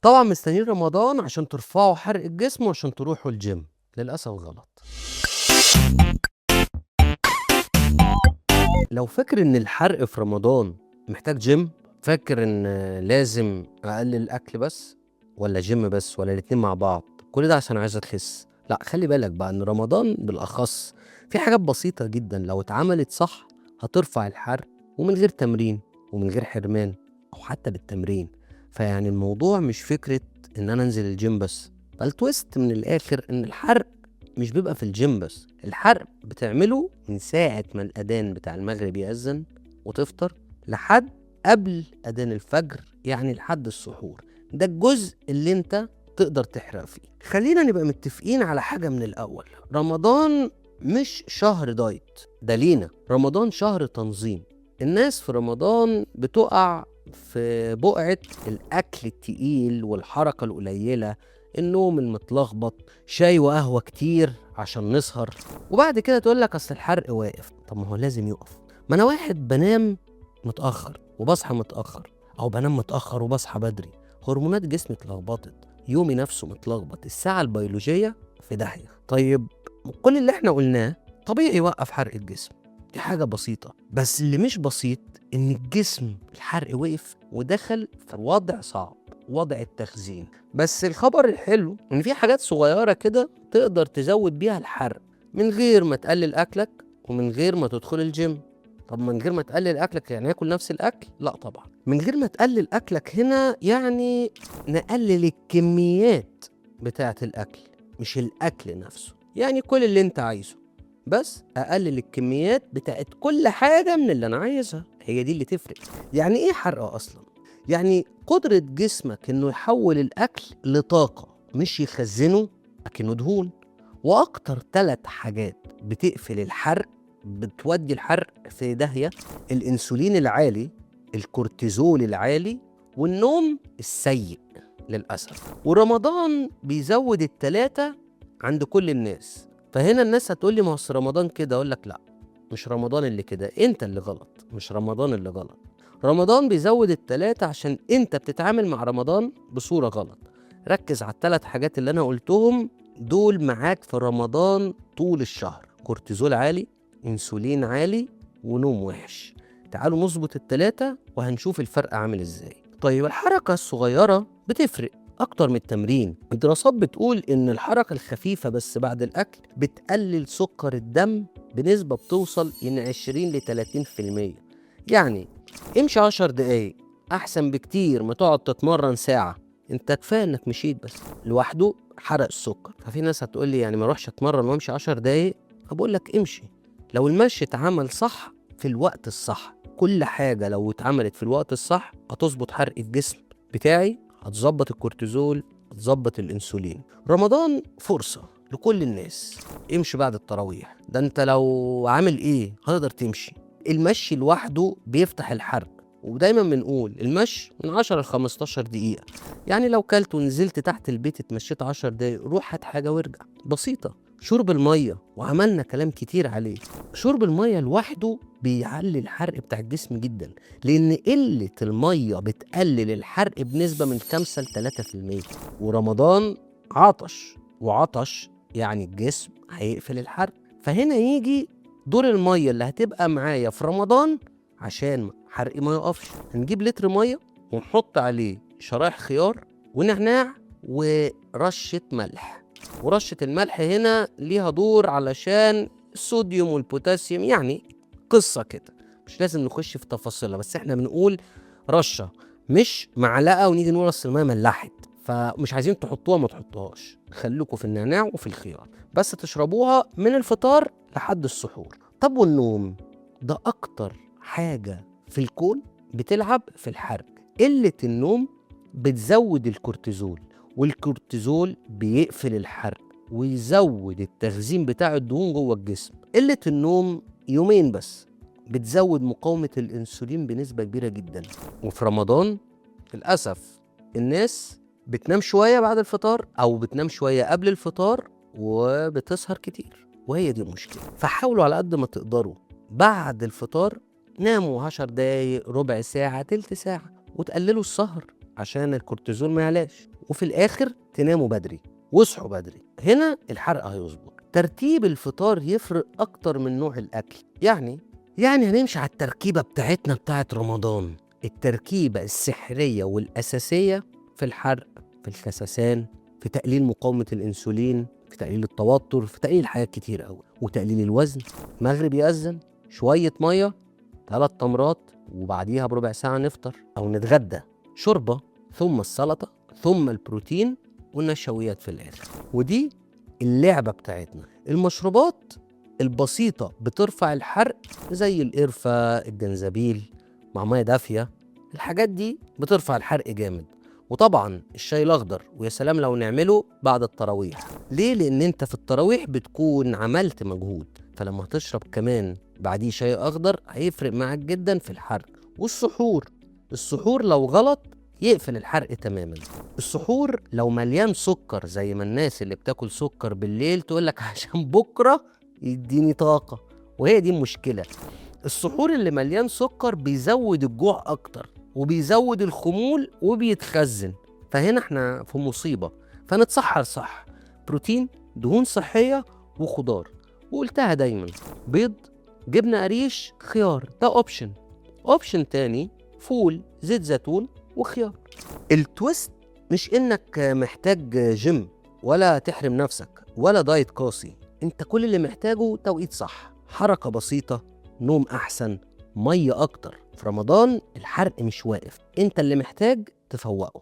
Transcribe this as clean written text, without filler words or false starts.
طبعا مستنيين رمضان عشان ترفعوا حرق الجسم وعشان تروحوا الجيم. للأسف غلط. لو فاكر ان الحرق في رمضان محتاج جيم، فاكر ان لازم اقلل اكل بس ولا جيم بس ولا الاتنين مع بعض، كل ده عشان عايز اخس؟ لا، خلي بالك بقى ان رمضان بالاخص في حاجات بسيطة جدا لو اتعملت صح هترفع الحرق، ومن غير تمرين ومن غير حرمان او حتى بالتمرين. فيعني الموضوع مش فكرة ان انا انزل الجيم بس، فالتويست من الاخر ان الحرق مش بيبقى في الجيم بس، الحرق بتعمله من ساعة ما الأذان بتاع المغرب يأذن وتفطر لحد قبل أذان الفجر، يعني لحد السحور. ده الجزء اللي انت تقدر تحرق فيه. خلينا نبقى متفقين على حاجة من الأول، رمضان مش شهر دايت، ده لينا رمضان شهر تنظيم. الناس في رمضان بتقع في بقعة الأكل التقيل والحركة القليلة، النوم المتلخبط، شاي وقهوة كتير عشان نسهر، وبعد كده تقول لك اصل الحرق واقف. طب ما هو لازم يقف، ما انا واحد بنام متأخر وبصحى متأخر، او بنام متأخر وبصحى بدري، هرمونات جسمي اتلخبطت، يومي نفسه متلخبط، الساعة البيولوجية في داهية. طيب كل اللي احنا قلناه طبيعي يوقف حرق الجسم، دي حاجة بسيطة، بس اللي مش بسيط ان الجسم الحرق وقف ودخل في وضع صعب، وضع التخزين. بس الخبر الحلو ان في حاجات صغيرة كده تقدر تزود بيها الحرق من غير ما تقلل اكلك ومن غير ما تدخل الجيم. طب من غير ما تقلل اكلك يعني اكل نفس الاكل؟ لا طبعا. من غير ما تقلل اكلك هنا يعني نقلل الكميات بتاعة الاكل، مش الاكل نفسه. يعني كل اللي انت عايزه، بس اقلل الكميات بتاعت كل حاجة من اللي انا عايزها، هي دي اللي تفرق. يعني ايه حرق اصلا؟ يعني قدرة جسمك انه يحول الاكل لطاقة مش يخزنه اكنه دهون. واكتر 3 حاجات بتقفل الحرق، بتودي الحرق في داهية: الانسولين العالي، الكورتيزول العالي، والنوم السيء للأسف. ورمضان بيزود ال3 عند كل الناس. فهنا الناس هتقولي ما هو رمضان كده، اقول لك لا، مش رمضان اللي كده، انت اللي غلط، مش رمضان اللي غلط. رمضان بيزود ال3 عشان انت بتتعامل مع رمضان بصورة غلط. ركز على ال3 حاجات اللي انا قلتهم دول معاك في رمضان طول الشهر: كورتيزول عالي، انسولين عالي، ونوم وحش. تعالوا نظبط ال3 وهنشوف الفرق عامل ازاي. طيب الحركة الصغيرة بتفرق اكتر من التمرين. الدراسات بتقول ان الحركة الخفيفة بس بعد الاكل بتقلل سكر الدم بنسبة بتوصل من 20 ل 30%. يعني امشي 10 دقايق احسن بكتير ما تقعد تتمرن ساعة. انت كفايه انك مشيت بس لوحده حرق السكر. ففي ناس هتقول لي يعني ما اروحش اتمرن وامشي 10 دقايق؟ هقول لك امشي. لو المشي اتعمل صح في الوقت الصح، كل حاجة لو اتعملت في الوقت الصح هتظبط حرق الجسم بتاعي، هتظبط الكورتيزول، هتظبط الانسولين. رمضان فرصة لكل الناس. امشي بعد التراويح، ده انت لو عامل ايه هتقدر تمشي. المشي لوحده بيفتح الحرق، ودايما بنقول المشي من 10 ل 15 دقيقة. يعني لو كلت ونزلت تحت البيت اتمشيت 10 دقايق، روح هات حاجة وارجع، بسيطة. شرب المية، وعملنا كلام كتير عليه، شرب المية لوحده بيعلي الحرق بتاع الجسم جدا، لأن قلة المية بتقلل الحرق بنسبة من 5 ل 3%. ورمضان عطش، وعطش يعني الجسم هيقفل الحرق. فهنا يجي دور المية اللي هتبقى معايا في رمضان عشان حرقي ما يقفش. هنجيب لتر مية ونحط عليه شرايح خيار ونعناع ورشة ملح. ورشة الملح هنا ليها دور علشان الصوديوم والبوتاسيوم، يعني قصة كده مش لازم نخش في تفاصيلها، بس احنا بنقول رشة مش معلقة ونيجي نقول اصل المية ملحت. فمش عايزين تحطوها ما تحطوهاش، خليكوا في النعناع وفي الخيار، بس تشربوها من الفطار لحد السحور. طب والنوم؟ ده اكتر حاجة في الكون بتلعب في الحرق. قلة النوم بتزود الكورتيزول، والكورتيزول بيقفل الحرق ويزود التخزين بتاع الدهون جوه الجسم. قلة النوم يومين بس بتزود مقاومة الانسولين بنسبة كبيرة جدا. وفي رمضان للأسف الناس بتنام شوية بعد الفطار أو بتنام شوية قبل الفطار وبتسهر كتير، وهي دي المشكلة. فحاولوا على قد ما تقدروا بعد الفطار ناموا 10 دقايق، ربع ساعة، تلت ساعة، وتقللوا السهر عشان الكورتيزول ما يعلاش، وفي الاخر تناموا بدري واصحوا بدري. هنا الحرق هيظبط. ترتيب الفطار يفرق اكتر من نوع الاكل. يعني هنمشي على التركيبه بتاعتنا بتاعت رمضان، التركيبه السحريه والاساسيه في الحرق، في الخسسان، في تقليل مقاومه الانسولين، في تقليل التوتر، في تقليل حاجات كتير قوي، وتقليل الوزن. مغرب يأذن، شويه ميه، 3 تمرات، وبعديها بربع ساعه نفطر او نتغدى، شوربه، ثم السلطه، ثم البروتين، والنشويات في الاخر. ودي اللعبه بتاعتنا. المشروبات البسيطه بترفع الحرق زي القرفه، الجنزبيل مع ميه دافيه، الحاجات دي بترفع الحرق جامد. وطبعا الشاي الاخضر، ويا سلام لو نعمله بعد التراويح. ليه؟ لان انت في التراويح بتكون عملت مجهود، فلما هتشرب كمان بعديه شاي اخضر هيفرق معاك جدا في الحرق. السحور لو غلط يقفل الحرق تماما. السحور لو مليان سكر زي ما الناس اللي بتاكل سكر بالليل تقولك عشان بكرة يديني طاقة، وهي دي المشكلة. السحور اللي مليان سكر بيزود الجوع اكتر، وبيزود الخمول، وبيتخزن. فهنا احنا في مصيبة. فنتسحر صح، بروتين، دهون صحية، وخضار. وقلتها دايما، بيض، جبنة قريش، خيار، ده اوبشن تاني، فول، زيت زيتون، وخيار. التويست مش انك محتاج جيم ولا تحرم نفسك ولا دايت قاسي. انت كل اللي محتاجه توقيت صح، حركة بسيطة، نوم احسن، مية اكتر. في رمضان الحرق مش واقف، انت اللي محتاج تفوقه.